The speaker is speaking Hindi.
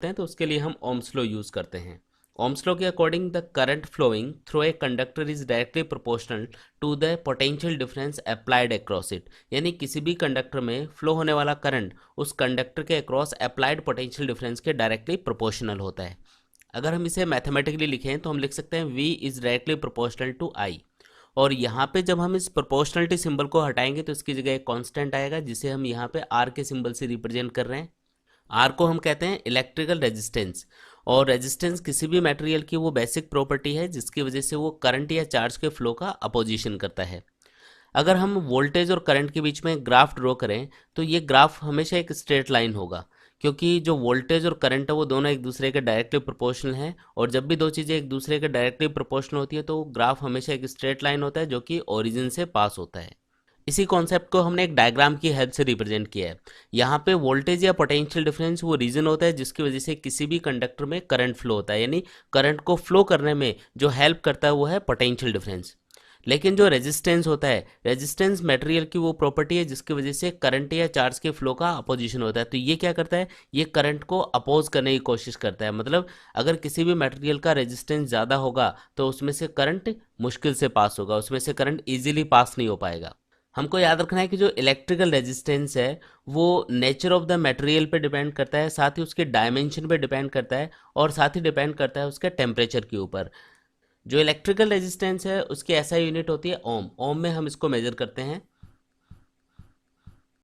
हैं तो उसके लिए हम ओम्स लॉ यूज़ करते हैं। ओम्स लॉ के according the current flowing through a conductor is directly proportional to the potential difference applied across it, यानी किसी भी कंडक्टर में फ्लो होने वाला करंट उस कंडक्टर के अक्रॉस अप्लाइड पोटेंशियल डिफरेंस के डायरेक्टली प्रोपोर्शनल होता है। अगर हम इसे मैथमेटिकली लिखें तो हम लिख सकते हैं V is directly proportional to I। और यहाँ पे जब हम इस प्रोपोर्शनलिटी सिंबल को हटाएंगे तो इसकी जगह एक कांस्टेंट आएगा जिसे हम यहाँ पे R के सिंबल से रिप्रेजेंट कर रहे हैं। आर को हम कहते हैं इलेक्ट्रिकल रेजिस्टेंस, और रेजिस्टेंस किसी भी मटेरियल की वो बेसिक प्रॉपर्टी है जिसकी वजह से वो करंट या चार्ज के फ्लो का अपोजिशन करता है। अगर हम वोल्टेज और करंट के बीच में ग्राफ ड्रॉ करें तो ये ग्राफ हमेशा एक स्ट्रेट लाइन होगा, क्योंकि जो वोल्टेज और करंट है वो दोनों एक दूसरे के डायरेक्टली प्रोपोर्शनल हैं, और जब भी दो चीज़ें एक दूसरे के डायरेक्टली प्रोपोर्शनल होती है तो ग्राफ हमेशा एक स्ट्रेट लाइन होता है जो कि ओरिजिन से पास होता है। इसी कॉन्सेप्ट को हमने एक डायग्राम की हेल्प से रिप्रेजेंट किया है। यहाँ पे वोल्टेज या पोटेंशियल डिफरेंस वो रीजन होता है जिसकी वजह से किसी भी कंडक्टर में करंट फ्लो होता है, यानी करंट को फ्लो करने में जो हेल्प करता है वो है पोटेंशियल डिफरेंस। लेकिन जो रेजिस्टेंस होता है, रेजिस्टेंस मटेरियल की वो प्रॉपर्टी है जिसकी वजह से करंट या चार्ज के फ्लो का अपोजिशन होता है। तो ये क्या करता है, ये करंट को अपोज करने की कोशिश करता है। मतलब अगर किसी भी मटेरियल का रेजिस्टेंस ज़्यादा होगा तो उसमें से करंट मुश्किल से पास होगा, उसमें से करंट ईजिली पास नहीं हो पाएगा। हमको याद रखना है कि जो इलेक्ट्रिकल रेजिस्टेंस है वो नेचर ऑफ द मटेरियल पे डिपेंड करता है, साथ ही उसके डायमेंशन पे डिपेंड करता है, और साथ ही डिपेंड करता है उसके टेम्परेचर के ऊपर। जो इलेक्ट्रिकल रेजिस्टेंस है उसकी ऐसा यूनिट होती है ओम। ओम में हम इसको मेजर करते हैं।